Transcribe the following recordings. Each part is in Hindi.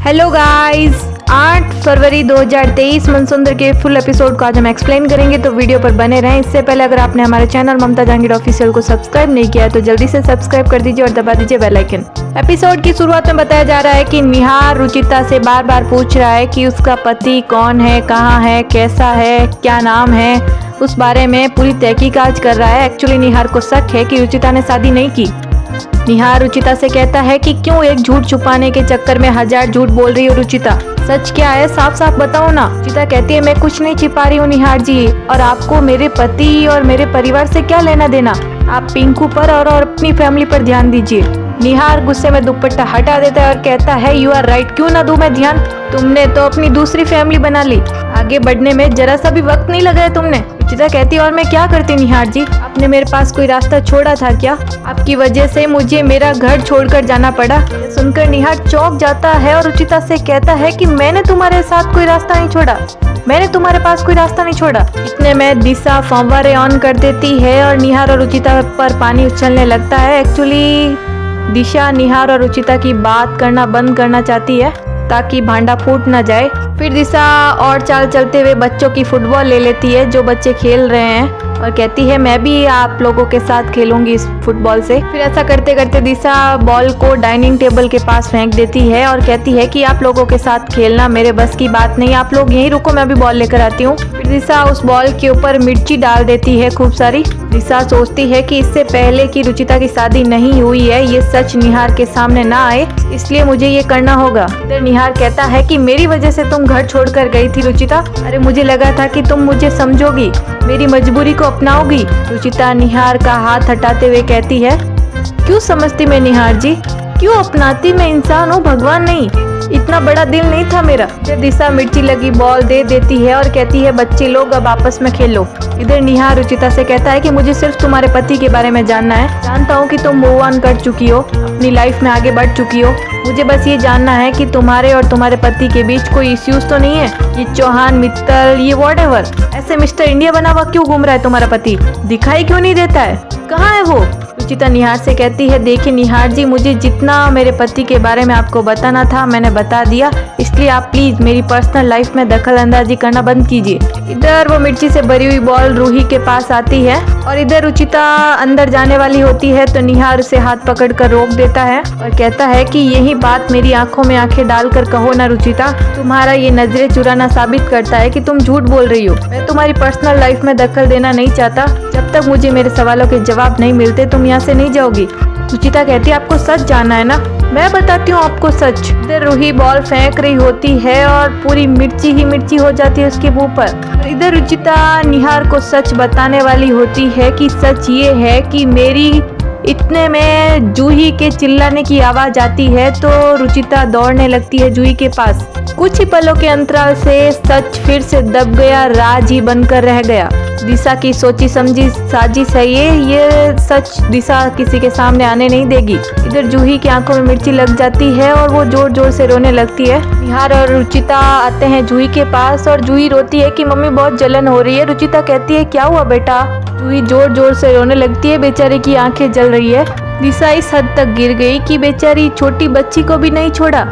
हेलो गाइस, 8 फरवरी 2023 मनसुंदर के फुल एपिसोड को आज हम एक्सप्लेन करेंगे, तो वीडियो पर बने रहें। इससे पहले अगर आपने हमारे चैनल ममता जहांगीर ऑफिशियल को सब्सक्राइब नहीं किया है तो जल्दी से सब्सक्राइब कर दीजिए और दबा दीजिए बेल आइकन। एपिसोड की शुरुआत में बताया जा रहा है कि निहार रुचिता से बार बार पूछ रहा है कि उसका पति कौन है, कहाँ है, कैसा है, क्या नाम है, उस बारे में पूरी तहकीकात कर रहा है। एक्चुअली निहार को शक है कि रुचिता ने शादी नहीं की। निहार रुचिता से कहता है कि क्यों एक झूठ छुपाने के चक्कर में 1000 झूठ बोल रही हो रुचिता, सच क्या है, साफ साफ बताओ ना। रुचिता कहती है मैं कुछ नहीं छिपा रही हूँ निहार जी, और आपको मेरे पति और मेरे परिवार से क्या लेना देना। आप पिंकू पर और अपनी फैमिली पर ध्यान दीजिए। निहार गुस्से में दुपट्टा हटा देता है और कहता है यू आर राइट, क्यों ना दूं मैं ध्यान, तुमने तो अपनी दूसरी फैमिली बना ली, आगे बढ़ने में जरा सा भी वक्त नहीं लगाया तुमने। रुचिता कहती है और मैं क्या करती निहार जी, आपने मेरे पास कोई रास्ता छोड़ा था क्या? आपकी वजह से मुझे मेरा घर छोड़कर जाना पड़ा। सुनकर निहार चौंक जाता है और रुचिता से कहता है कि मैंने तुम्हारे साथ कोई रास्ता नहीं छोड़ा, मैंने तुम्हारे पास कोई रास्ता नहीं छोड़ा। इतने में दिशा फव्वारे ऑन कर देती है और निहार और रुचिता पर पानी उछलने लगता है। एक्चुअली दिशा निहार और रुचिता की बात करना बंद करना चाहती है ताकि भांडा फूट ना जाए। फिर दिशा और चाल चलते हुए बच्चों की फुटबॉल ले लेती है जो बच्चे खेल रहे हैं और कहती है मैं भी आप लोगों के साथ खेलूंगी इस फुटबॉल से। फिर ऐसा करते करते दिशा बॉल को डाइनिंग टेबल के पास फेंक देती है और कहती है कि आप लोगों के साथ खेलना मेरे बस की बात नहीं, आप लोग यहीं रुको, मैं भी बॉल लेकर आती हूँ। फिर दिशा उस बॉल के ऊपर मिर्ची डाल देती है खूब सारी। दिशा सोचती है कि इससे पहले कि रुचिता की शादी नहीं हुई है ये सच निहार के सामने ना आए, इसलिए मुझे ये करना होगा। फिर निहार कहता है कि मेरी वजह से तुम घर छोड़कर गई थी रुचिता, अरे मुझे लगा था कि तुम मुझे समझोगी, मेरी मजबूरी को अपनाओगी। रुचिता निहार का हाथ हटाते हुए कहती है क्यों समझती मैं निहार जी, क्यों अपनाती, मैं इंसान हूँ भगवान नहीं, इतना बड़ा दिल नहीं था मेरा। फिर दिशा मिर्ची लगी बॉल दे देती है और कहती है बच्चे लोग अब आपस में खेलो। इधर निहार रुचिता से कहता है कि मुझे सिर्फ तुम्हारे पति के बारे में जानना है, जानता हूँ कि तुम मूव ऑन कर चुकी हो, अपनी लाइफ में आगे बढ़ चुकी हो, मुझे बस ये जानना है कि तुम्हारे और तुम्हारे पति के बीच कोई इश्यूज तो नहीं है, ये चौहान मित्तल ये व्हाटएवर, ऐसे मिस्टर इंडिया बना हुआ क्यों घूम रहा है तुम्हारा पति, दिखाई क्यों नहीं देता है, कहाँ है वो। रुचिता निहार से कहती है देखिए निहार जी, मुझे जितना मेरे पति के बारे में आपको बताना था मैंने बता दिया, इसलिए आप प्लीज मेरी पर्सनल लाइफ में दखल अंदाजी करना बंद कीजिए। इधर वो मिर्ची से भरी हुई बॉल रूही के पास आती है और इधर रुचिता अंदर जाने वाली होती है तो निहार उसे हाथ पकड़कर रोक देता है और कहता है कि यही बात मेरी आंखों में आंखें डालकर कहो ना रुचिता, तुम्हारा ये नजरें चुराना साबित करता है कि तुम झूठ बोल रही हो। मैं तुम्हारी पर्सनल लाइफ में दखल देना नहीं चाहता, जब तक मुझे मेरे सवालों के जवाब नहीं मिलते तुम यहाँ से नहीं जाओगी। रुचिता कहती है आपको सच जानना है ना, मैं बताती हूँ आपको सच। इधर रूही बॉल फेंक रही होती है और पूरी मिर्ची ही मिर्ची हो जाती है उसके मुंह पर। इधर रुचिता निहार को सच बताने वाली होती है कि सच ये है कि मेरी, इतने में जूही के चिल्लाने की आवाज आती है तो रुचिता दौड़ने लगती है जूही के पास। कुछ ही पलों के अंतराल से सच फिर से दब गया, राज ही बनकर रह गया। दिशा की सोची समझी साजिश है ये सच दिशा किसी के सामने आने नहीं देगी। इधर जूही की आंखों में मिर्ची लग जाती है और वो जोर जोर से रोने लगती है। निहार और रुचिता आते हैं जूही के पास और जूही रोती है कि मम्मी बहुत जलन हो रही है। रुचिता कहती है क्या हुआ बेटा? जूही जोर जोर से रोने लगती है, बेचारी की आंखें जल रही है। दिशा इस हद तक गिर गई कि बेचारी छोटी बच्ची को भी नहीं छोड़ा।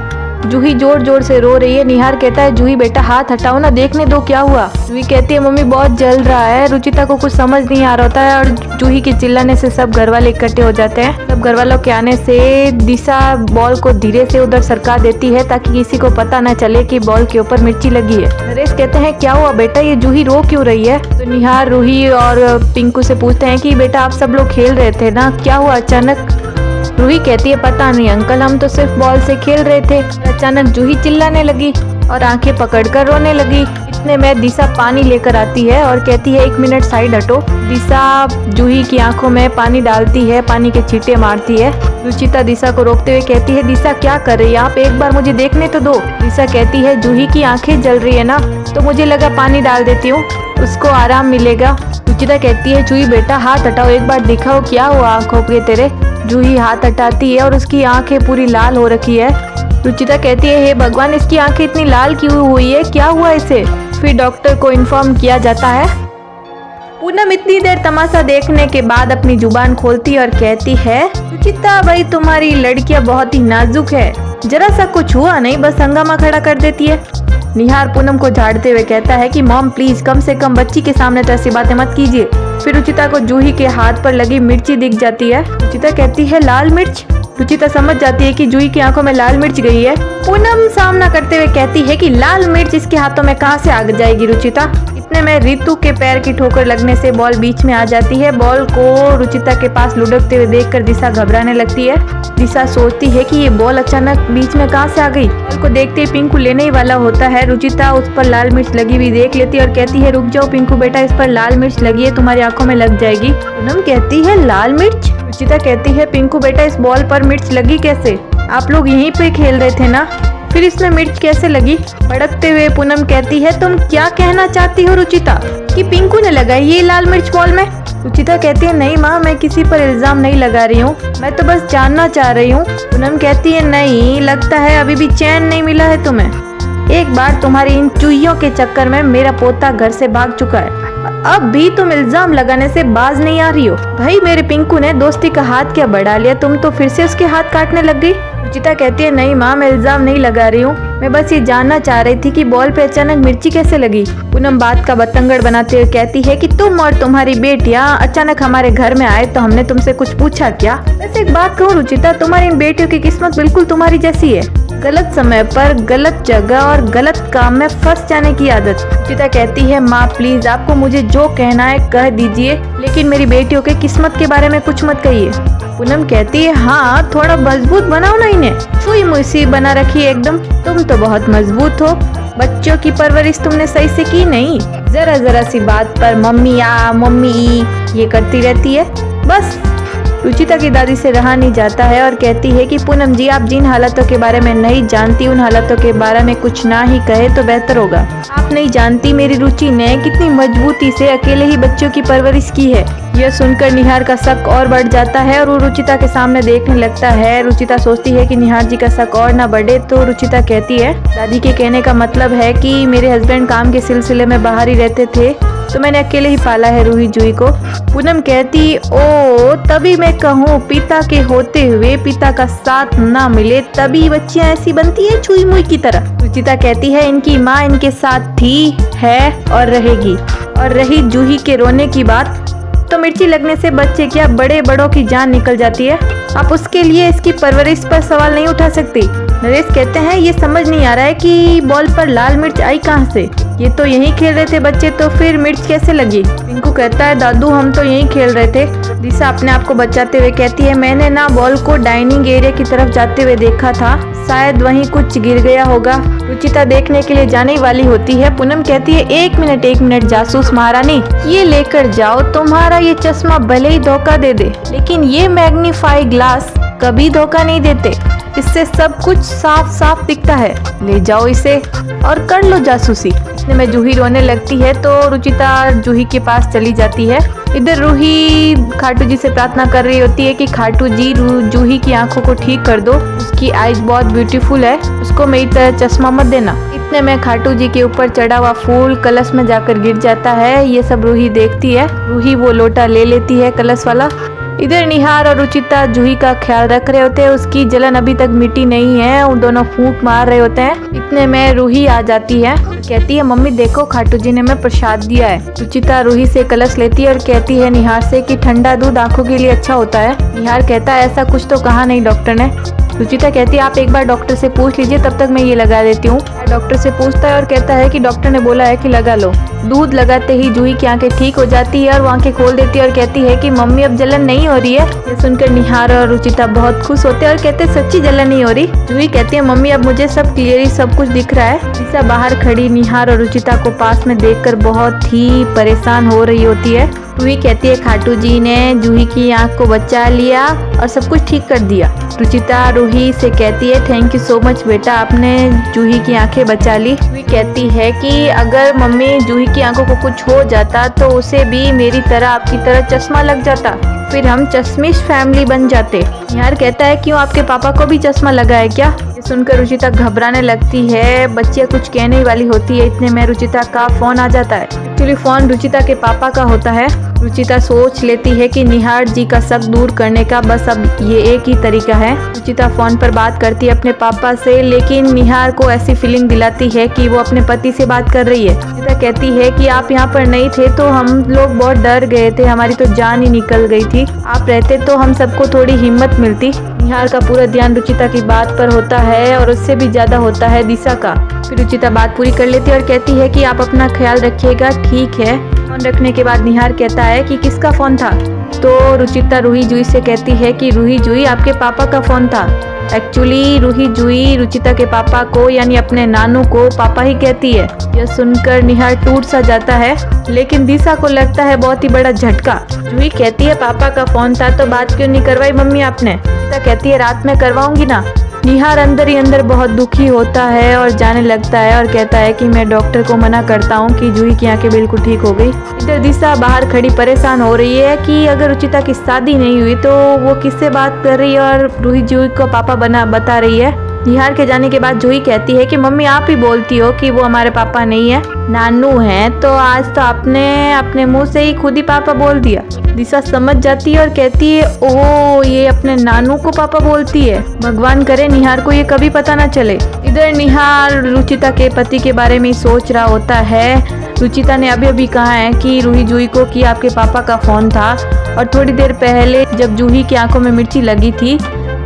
जूही जोर जोर से रो रही है। निहार कहता है जूही बेटा हाथ हटाओ ना, देखने दो क्या हुआ। जूही कहती है मम्मी बहुत जल रहा है। रुचिता को कुछ समझ नहीं आ रहा होता है और जूही के चिल्लाने से सब घर वाले इकट्ठे हो जाते हैं। सब घर वालों के आने से दिशा बॉल को धीरे से उधर सरका देती है ताकि किसी को पता न चले कि बॉल के ऊपर मिर्ची लगी है। नरेश कहते हैं क्या हुआ बेटा, ये जूही रो क्यों रही है? तो निहार रूही और पिंकू से पूछते हैं कि बेटा आप सब लोग खेल रहे थे ना, क्या हुआ अचानक? रूही कहती है पता नहीं अंकल, हम तो सिर्फ बॉल से खेल रहे थे। अचानक जूही चिल्लाने लगी और आंखें पकड़कर रोने लगी। इतने में दिशा पानी लेकर आती है और कहती है 1 मिनट साइड हटो। दिशा जूही की आंखों में पानी डालती है, पानी के छींटे मारती है। रुचिता दिशा को रोकते हुए कहती है दिशा क्या कर रही है आप, एक बार मुझे देखने तो दो। दिशा कहती है जूही की आंखें जल रही है ना, तो मुझे लगा पानी डाल देती हूँ, उसको आराम मिलेगा। रुचिता कहती है जूही बेटा हाथ हटाओ, एक बार दिखाओ क्या हुआ आंखों के तेरे। जूही हाथ हटाती है और उसकी आंखें पूरी लाल हो रखी है। रुचिता कहती है हे भगवान इसकी आंखें इतनी लाल क्यों हुई है, क्या हुआ इसे? फिर डॉक्टर को इन्फॉर्म किया जाता है। पूनम इतनी देर तमाशा देखने के बाद अपनी जुबान खोलती और कहती है रुचिता भाई तुम्हारी लड़कियां बहुत ही नाजुक है, जरा सा कुछ हुआ नहीं, बस हंगामा खड़ा कर देती है। निहार पूनम को झाड़ते हुए कहता है कि मॉम प्लीज कम से कम बच्ची के सामने तो ऐसी बातें मत कीजिए। फिर रुचिता को जूही के हाथ पर लगी मिर्ची दिख जाती है। रुचिता कहती है लाल मिर्च। रुचिता समझ जाती है कि जूही की आंखों में लाल मिर्च गई है। पूनम सामना करते हुए कहती है कि लाल मिर्च इसके हाथों में कहां से आ जाएगी रुचिता। इतने में रितु के पैर की ठोकर लगने से बॉल बीच में आ जाती है। बॉल को रुचिता के पास लुढ़कते हुए देखकर दिशा घबराने लगती है। दिशा सोचती है कि ये बॉल अचानक बीच में कहां से आ गई। बॉल को देखते ही पिंकू लेने ही वाला होता है। रुचिता उस पर लाल मिर्च लगी हुई देख लेती है और कहती है रुक जाओ पिंकू बेटा, इस पर लाल मिर्च लगी है, तुम्हारी आंखों में लग जाएगी। पूनम कहती है लाल मिर्च। रुचिता कहती है पिंकू बेटा इस बॉल पर मिर्च लगी कैसे? आप लोग यहीं पे खेल रहे थे ना, फिर इसमें मिर्च कैसे लगी? भड़कते हुए पूनम कहती है तुम क्या कहना चाहती हो रुचिता, कि पिंकू ने लगाई ये लाल मिर्च बॉल में? रुचिता कहती है नहीं माँ, मैं किसी पर इल्जाम नहीं लगा रही हूँ, मैं तो बस जानना चाह रही हूँ। पूनम कहती है नहीं, लगता है अभी भी चैन नहीं मिला है तुम्हें। एक बार तुम्हारी इन चूहियों के चक्कर में मेरा पोता घर से भाग चुका है, अब भी तुम इल्जाम लगाने से बाज नहीं आ रही हो। भाई मेरे पिंकू ने दोस्ती का हाथ क्या बढ़ा लिया, तुम तो फिर से उसके हाथ काटने लग गई। रुचिता कहती है नहीं माँ, मैं इल्जाम नहीं लगा रही हूँ, मैं बस ये जानना चाह रही थी कि बॉल पे अचानक मिर्ची कैसे लगी। पूनम बात का बतंगड़ बनाते हुए कहती है कि तुम और तुम्हारी बेटियाँ अचानक हमारे घर में आए तो हमने तुमसे कुछ पूछा क्या? वैसे एक बात कहूँ रुचिता, तुम्हारी इन बेटियों की किस्मत बिल्कुल तुम्हारी जैसी है, गलत समय पर गलत जगह और गलत काम में फंस जाने की आदत। रुचिता कहती है माँ प्लीज आपको मुझे जो कहना है कह दीजिए, लेकिन मेरी बेटियों के किस्मत के बारे में कुछ मत कहिए। पूनम कहती है हाँ थोड़ा मजबूत बनाओ ना इन्हें, छुई मुई बना रखी एकदम, तुम तो बहुत मजबूत हो, बच्चों की परवरिश तुमने सही से की नहीं, जरा जरा सी बात पर मम्मी आ मम्मी ये करती रहती है बस। रुचिता की दादी से रहा नहीं जाता है और कहती है कि पूनम जी आप जिन हालातों के बारे में नहीं जानती उन हालातों के बारे में कुछ ना ही कहे तो बेहतर होगा। आप नहीं जानती मेरी रुचि ने कितनी मजबूती से अकेले ही बच्चों की परवरिश की है। यह सुनकर निहार का शक और बढ़ जाता है और वो रुचिता के सामने देखने लगता है। रुचिता सोचती है कि निहार जी का शक और ना बढ़े तो रुचिता कहती है दादी के कहने का मतलब है कि मेरे हस्बैंड काम के सिलसिले में बाहर ही रहते थे तो मैंने अकेले ही पाला है रूही जूही को। पूनम कहती ओ तभी मैं कहूँ पिता के होते हुए पिता का साथ ना मिले तभी बच्चियाँ ऐसी बनती है छुई मुई की तरह। रुचिता कहती है इनकी माँ इनके साथ थी है और रहेगी। और रही जूही के रोने की बात तो मिर्ची लगने से बच्चे क्या बड़े बड़ों की जान निकल जाती है, आप उसके लिए इसकी परवरिश पर सवाल नहीं उठा सकती। नरेश कहते हैं ये समझ नहीं आ रहा है कि बॉल पर लाल मिर्च आई कहाँ से, ये तो यहीं खेल रहे थे बच्चे तो फिर मिर्च कैसे लगी? पिंकू कहता है दादू हम तो यहीं खेल रहे थे। दिशा अपने आप को बचाते हुए कहती है मैंने ना बॉल को डाइनिंग एरिया की तरफ जाते हुए देखा था, शायद वहीं कुछ गिर गया होगा। रुचिता देखने के लिए जाने वाली होती है। पूनम कहती है एक मिनट जासूस महारानी ये लेकर जाओ, तुम्हारा ये चश्मा भले ही धोखा दे दे लेकिन ये मैग्नीफाई ग्लास कभी धोखा नहीं देते, इससे सब कुछ साफ साफ दिखता है, ले जाओ इसे और कर लो जासूसी। इतने में जूही रोने लगती है तो रुचिता जूही के पास चली जाती है। इधर रूही खाटू जी से प्रार्थना कर रही होती है कि खाटू जी जूही की आंखों को ठीक कर दो, उसकी आईज बहुत ब्यूटीफुल है, उसको मेरी तरह चश्मा मत देना। इतने में खाटू जी के ऊपर चढ़ा हुआ फूल कलश में जाकर गिर जाता है। ये सब रूही देखती है। रूही वो लोटा ले लेती है कलश वाला। इधर निहार और रुचिता जूही का ख्याल रख रहे होते हैं, उसकी जलन अभी तक मिटी नहीं है, वो दोनों फूंक मार रहे होते हैं। इतने में रूही आ जाती है, कहती है मम्मी देखो खाटू जी ने हमें प्रसाद दिया है। रुचिता रूही से कलश लेती है और कहती है निहार से कि ठंडा दूध आंखों के लिए अच्छा होता है। निहार कहता है ऐसा कुछ तो कहा नहीं डॉक्टर ने। रुचिता कहती है आप एक बार डॉक्टर से पूछ लीजिए, तब तक मैं ये लगा देती हूँ। डॉक्टर से पूछता है और कहता है कि डॉक्टर ने बोला है कि लगा लो। दूध लगाते ही जूही की आंखें ठीक हो जाती है और वो आंखें खोल देती है और कहती है कि मम्मी अब जलन नहीं हो रही है। ये सुनकर निहार और रुचिता बहुत खुश होते हैं और कहते हैं सच्ची जलन नहीं हो रही। जूही कहती है मम्मी अब मुझे सब क्लियरली सब कुछ दिख रहा है। दिशा बाहर खड़ी निहार और रुचिता को पास में देखकर बहुत ही परेशान हो रही होती है। जूही कहती है खाटू जी ने जूही की आंख को बचा लिया और सब कुछ ठीक कर दिया। रुचिता रूही से कहती है थैंक यू सो मच बेटा, आपने जूही की आंखें बचा ली। जूही कहती है कि अगर मम्मी जूही की आंखों को कुछ हो जाता तो उसे भी मेरी तरह आपकी तरह चश्मा लग जाता, फिर हम चश्मिश फैमिली बन जाते। निहार कहता है क्यों आपके पापा को भी चश्मा लगा है क्या? ये सुनकर रुचिता घबराने लगती है। बच्चियाँ कुछ कहने ही वाली होती है, इतने में रुचिता का फोन आ जाता है। एक्चुअली फोन रुचिता के पापा का होता है। रुचिता सोच लेती है कि निहार जी का शक दूर करने का बस अब ये एक ही तरीका है। रुचिता फोन पर बात करती है अपने पापा से, लेकिन निहार को ऐसी फीलिंग दिलाती है कि वो अपने पति से बात कर रही है। रुचिता कहती है कि आप यहाँ पर नहीं थे तो हम लोग बहुत डर गए थे, हमारी तो जान ही निकल गई थी। आप रहते तो हम सबको थोड़ी हिम्मत मिलती। निहार का पूरा ध्यान रुचिता की बात पर होता है और उससे भी ज्यादा होता है दिशा का। फिर रुचिता बात पूरी कर लेती है और कहती है कि आप अपना ख्याल रखिएगा। ठीक है। फोन रखने के बाद निहार कहता है कि किसका फोन था? तो रुचिता रूही जुई से कहती है कि रूही जुई आपके पापा का फोन था। एक्चुअली रूही जुई रुचिता के पापा को यानी अपने नानू को पापा ही कहती है। यह सुनकर निहार टूट सा जाता है, लेकिन दिशा को लगता है बहुत ही बड़ा झटका। रूही कहती है पापा का फोन था तो बात क्यों नहीं करवाई मम्मी आपने? दिशा कहती है रात में करवाऊंगी ना। निहार अंदर ही अंदर बहुत दुखी होता है और जाने लगता है और कहता है कि मैं डॉक्टर को मना करता हूँ कि जूही की आंखें बिल्कुल ठीक हो गई। इधर दिशा बाहर खड़ी परेशान हो रही है कि अगर रुचिता की शादी नहीं हुई तो वो किससे बात कर रही है और रूही जूही को पापा बता रही है। निहार के जाने के बाद जूही कहती है कि मम्मी आप ही बोलती हो कि वो हमारे पापा नहीं है, नानू हैं, तो आज तो आपने अपने मुंह से ही खुद ही पापा बोल दिया। दिशा समझ जाती है और कहती है ओह ये अपने नानू को पापा बोलती है। भगवान करे निहार को ये कभी पता ना चले। इधर निहार रुचिता के पति के बारे में सोच रहा होता है। रुचिता ने अभी अभी कहा है कि रूही जूही को कि आपके पापा का फोन था, और थोड़ी देर पहले जब जूही की आंखों में मिर्ची लगी थी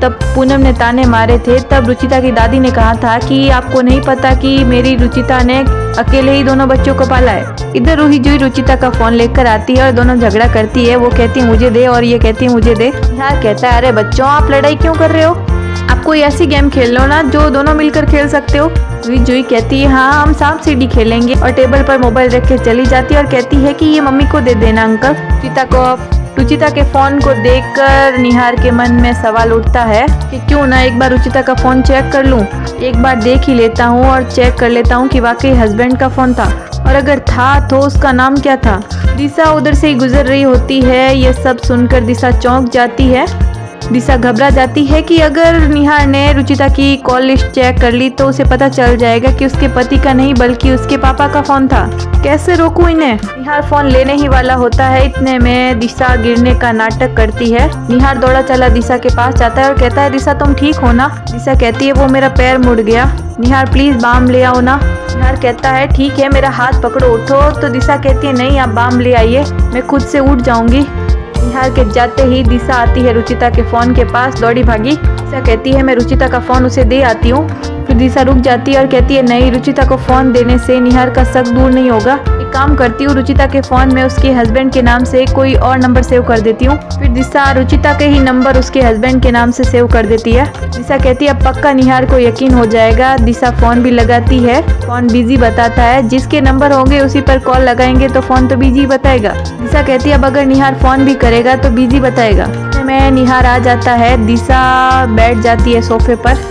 तब पूनम ने ताने मारे थे। तब रुचिता की दादी ने कहा था कि आपको नहीं पता कि मेरी रुचिता ने अकेले ही दोनों बच्चों को पाला है। इधर रूही जूही रुचिता का फोन लेकर आती है और दोनों झगड़ा करती है। वो कहती है मुझे दे और ये कहती है मुझे दे। निहार कहता है अरे बच्चों आप लड़ाई क्यों कर रहे हो, आप कोई ऐसी गेम खेल लो ना जो दोनों मिलकर खेल सकते हो। रूही जूही कहती है हाँ हम सांप सीढ़ी खेलेंगे, और टेबल पर मोबाइल रख के चली जाती है और कहती है कि ये मम्मी को दे देना अंकल। रुचिता के फोन को देखकर निहार के मन में सवाल उठता है कि क्यों ना एक बार रुचिता का फोन चेक कर लूं। एक बार देख ही लेता हूं और चेक कर लेता हूं कि वाकई हस्बैंड का फोन था, और अगर था तो उसका नाम क्या था। दिशा उधर से ही गुजर रही होती है। यह सब सुनकर दिशा चौंक जाती है। दिशा घबरा जाती है कि अगर निहार ने रुचिता की कॉल लिस्ट चेक कर ली तो उसे पता चल जाएगा कि उसके पति का नहीं बल्कि उसके पापा का फोन था। कैसे रोकूं इन्हें? निहार फोन लेने ही वाला होता है, इतने में दिशा गिरने का नाटक करती है। निहार दौड़ा चला दिशा के पास जाता है और कहता है दिशा तुम ठीक हो ना? दिशा कहती है वो मेरा पैर मुड़ गया, निहार प्लीज बाम ले आओ ना। निहार कहता है ठीक है मेरा हाथ पकड़ो उठो। तो दिशा कहती है नहीं आप बाम ले आइए, मैं खुद से उठ जाऊंगी। निहार के जाते ही दिशा आती है रुचिता के फोन के पास, दौड़ी भागी। दिशा कहती है मैं रुचिता का फोन उसे दे आती हूँ। फिर दिशा रुक जाती है और कहती है नहीं रुचिता को फोन देने से निहार का शक दूर नहीं होगा। एक काम करती हूँ रुचिता के फोन में उसके हस्बैंड के नाम से कोई और नंबर सेव कर देती हूँ। फिर दिशा रुचिता के ही नंबर उसके हस्बैंड के नाम से सेव कर देती है। दिशा कहती है अब पक्का निहार को यकीन हो जाएगा। दिशा फोन भी लगाती है, फोन बिजी बताता है। जिसके नंबर होंगे उसी पर कॉल लगाएंगे तो फोन तो बिजी बताएगा। दिशा कहती है अब अगर निहार फोन भी करेगा तो बिजी बताएगा। में निहार आ जाता है। दिशा बैठ जाती है सोफे पर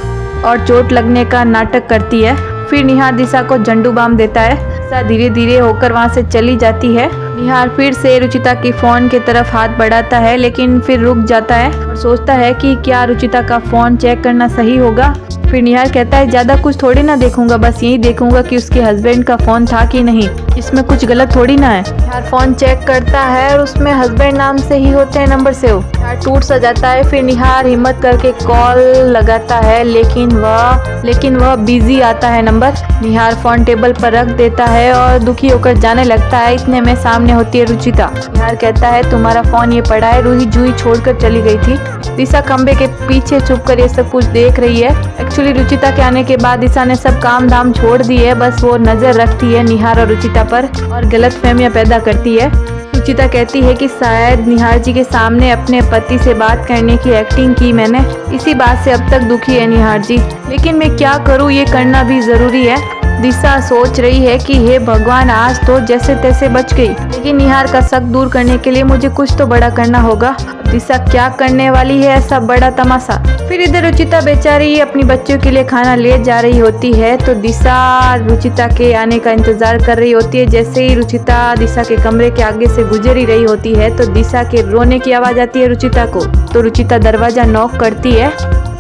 और चोट लगने का नाटक करती है। फिर निहार दिशा को झंडू बाम देता है। दिशा धीरे धीरे होकर वहां से चली जाती है। निहार फिर से रुचिता की फोन की तरफ हाथ बढ़ाता है, लेकिन फिर रुक जाता है और सोचता है कि क्या रुचिता का फोन चेक करना सही होगा। फिर निहार कहता है ज्यादा कुछ थोड़ी ना देखूंगा, बस यही देखूंगा कि उसके हस्बैंड का फोन था कि नहीं, इसमें कुछ गलत थोड़ी ना है। निहार फोन चेक करता है और उसमें हस्बैंड नाम से ही होते हैं नंबर से। निहार टूट सा जाता है। फिर निहार हिम्मत करके कॉल लगाता है, लेकिन वह बिजी आता है नंबर। निहार फोन टेबल पर रख देता है और दुखी होकर जाने लगता है। इतने में सामने होती है रुचिता। निहार कहता है तुम्हारा फोन ये पड़ा है, रूही जूही छोड़कर चली गई थी। दिशा खंबे के पीछे छुपकर ये सब कुछ देख रही है। एक्चुअली रुचिता के आने के बाद दिशा ने सब काम धाम छोड़ दी है, बस वो नजर रखती है निहार और रुचिता पर और गलतफहमियां पैदा करती है। रुचिता कहती है कि शायद निहार जी के सामने अपने पति से बात करने की एक्टिंग की मैंने, इसी बात से अब तक दुखी है निहार जी, लेकिन मैं क्या करूं, ये करना भी जरूरी है। दिशा सोच रही है कि हे भगवान आज तो जैसे तैसे बच गई, लेकिन निहार का शक दूर करने के लिए मुझे कुछ तो बड़ा करना होगा। दिशा क्या करने वाली है ऐसा बड़ा तमाशा। फिर इधर रुचिता बेचारी अपनी बच्चों के लिए खाना ले जा रही होती है, तो दिशा रुचिता के आने का इंतजार कर रही होती है। जैसे ही रुचिता दिशा के कमरे के आगे से गुजर ही रही होती है तो दिशा के रोने की आवाज आती है रुचिता को। तो रुचिता दरवाजा नॉक करती है।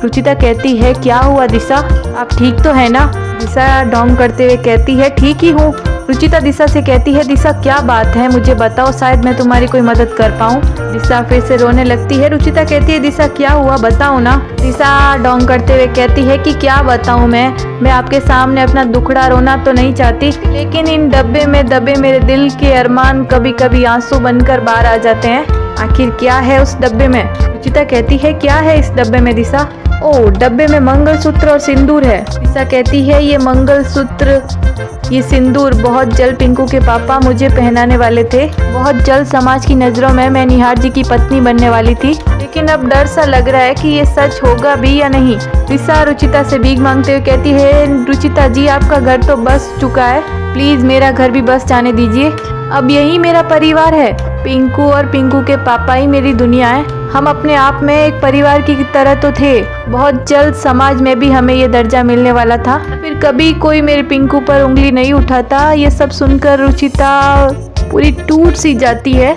रुचिता कहती है क्या हुआ दिशा, आप ठीक तो है ना। दिशा डोंग करते हुए कहती है ठीक ही हूँ। रुचिता दिशा से कहती है दिशा क्या बात है, मुझे बताओ, शायद मैं तुम्हारी कोई मदद कर पाऊँ। दिशा फिर से रोने लगती है। रुचिता कहती है दिशा क्या हुआ बताओ ना। दिशा डोंग करते हुए कहती है कि क्या बताऊँ मैं आपके सामने अपना दुखड़ा रोना तो नहीं चाहती, लेकिन इन डब्बे में दबे मेरे दिल के अरमान कभी कभी आंसू बनकर बाहर आ जाते हैं। आखिर क्या है उस डब्बे में। रुचिता कहती है क्या है इस डब्बे में दिशा। ओह, डब्बे में मंगलसूत्र और सिंदूर है। दिशा कहती है ये मंगलसूत्र ये सिंदूर बहुत जल्द पिंकू के पापा मुझे पहनाने वाले थे। बहुत जल्द समाज की नज़रों में मैं निहार जी की पत्नी बनने वाली थी, लेकिन अब डर सा लग रहा है कि ये सच होगा भी या नहीं। दिशा रुचिता से भीख मांगते हुए कहती है रुचिता जी आपका घर तो बस चुका है, प्लीज़ मेरा घर भी बस जाने दीजिए। अब यही मेरा परिवार है, पिंकू और पिंकू के पापा ही मेरी दुनिया है। हम अपने आप में एक परिवार की तरह तो थे। बहुत जल्द समाज में भी हमें ये दर्जा मिलने वाला था, फिर कभी कोई मेरे पिंकू पर उंगली नहीं उठाता। ये सब सुनकर रुचिता पूरी टूट सी जाती है।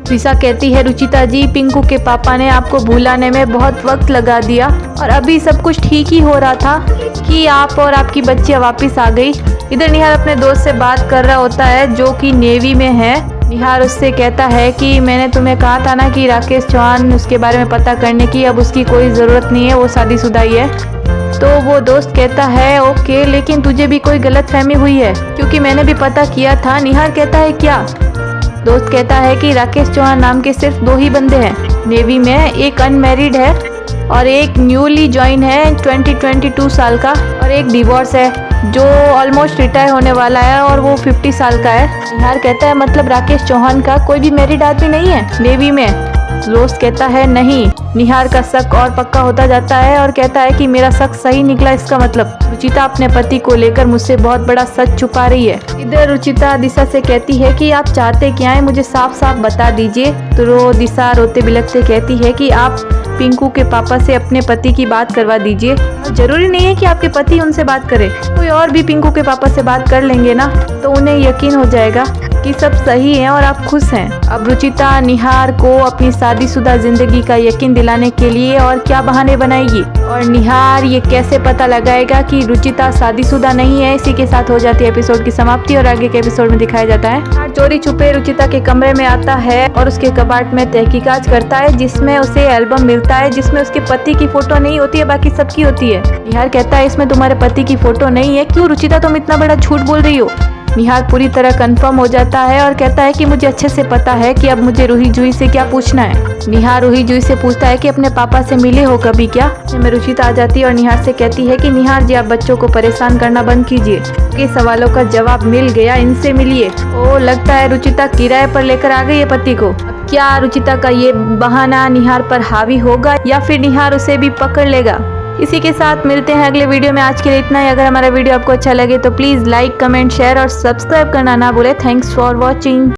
दिशा कहती है रुचिता जी पिंकू के पापा ने आपको भुलाने में बहुत वक्त लगा दिया और अभी सब कुछ ठीक ही हो रहा था कि आप और आपकी बच्चियां वापस आ गई। इधर निहार अपने दोस्त से बात कर रहा होता है जो कि नेवी में है। निहार उससे कहता है कि मैंने तुम्हें कहा था ना कि राकेश चौहान उसके बारे में पता करने की, अब उसकी कोई ज़रूरत नहीं है, वो शादीशुदा ही है। तो वो दोस्त कहता है ओके, लेकिन तुझे भी कोई गलतफहमी हुई है क्योंकि मैंने भी पता किया था। निहार कहता है क्या। दोस्त कहता है कि राकेश चौहान नाम के सिर्फ 2 ही बंदे हैं नेवी में, एक अनमैरिड है और एक न्यूली ज्वाइन है 22 साल का, और एक डिवोर्स है जो ऑलमोस्ट रिटायर होने वाला है और वो 50 साल का है। निहार कहता है मतलब राकेश चौहान का कोई भी मैरिड आदमी नहीं है नेवी में। दोस्त कहता है नहीं। निहार का शक और पक्का होता जाता है और कहता है कि मेरा शक सही निकला, इसका मतलब रुचिता अपने पति को लेकर मुझसे बहुत बड़ा सच छुपा रही है। इधर रुचिता दिशा से कहती है कि आप चाहते क्या है, मुझे साफ साफ बता दीजिए। तो दिशा रोते बिलखते कहती है कि आप पिंकू के पापा से अपने पति की बात करवा दीजिए। जरूरी नहीं है कि आपके पति उनसे बात करे, कोई और भी पिंकू के पापा से बात कर लेंगे ना, तो उन्हें यकीन हो जाएगा कि सब सही है और आप खुश हैं। अब रुचिता निहार को अपनी शादीशुदा जिंदगी का यकीन दिलाने के लिए और क्या बहाने बनाएगी, और निहार ये कैसे पता लगाएगा कि रुचिता शादीशुदा नहीं है। इसी के साथ हो जाती है एपिसोड की समाप्ति और आगे के एपिसोड में दिखाया जाता है निहार चोरी छुपे रुचिता के कमरे में आता है और उसके कबाड़ में तहकीकात करता है, जिसमें उसे एल्बम मिलता है जिसमें उसके पति की फोटो नहीं होती है, बाकी सबकी होती है। निहार कहता है इसमें तुम्हारे पति की फोटो नहीं है, क्यों रुचिता तुम इतना बड़ा झूठ बोल रही हो। निहार पूरी तरह कंफर्म हो जाता है और कहता है कि मुझे अच्छे से पता है कि अब मुझे रूही जुई से क्या पूछना है। निहार रूही जुई से पूछता है कि अपने पापा से मिले हो कभी क्या। में रुचिता आ जाती है और निहार से कहती है कि निहार जी आप बच्चों को परेशान करना बंद कीजिए, के सवालों का जवाब मिल गया, इनसे मिलिए। ओ लगता है रुचिता किराए पर लेकर आ गई है पति को। क्या रुचिता का ये बहाना निहार पर हावी होगा या फिर निहार उसे भी पकड़ लेगा। इसी के साथ मिलते हैं अगले वीडियो में। आज के लिए इतना ही। अगर हमारा वीडियो आपको अच्छा लगे तो प्लीज़ लाइक, कमेंट, शेयर और सब्सक्राइब करना ना भूलें। Thanks for watching.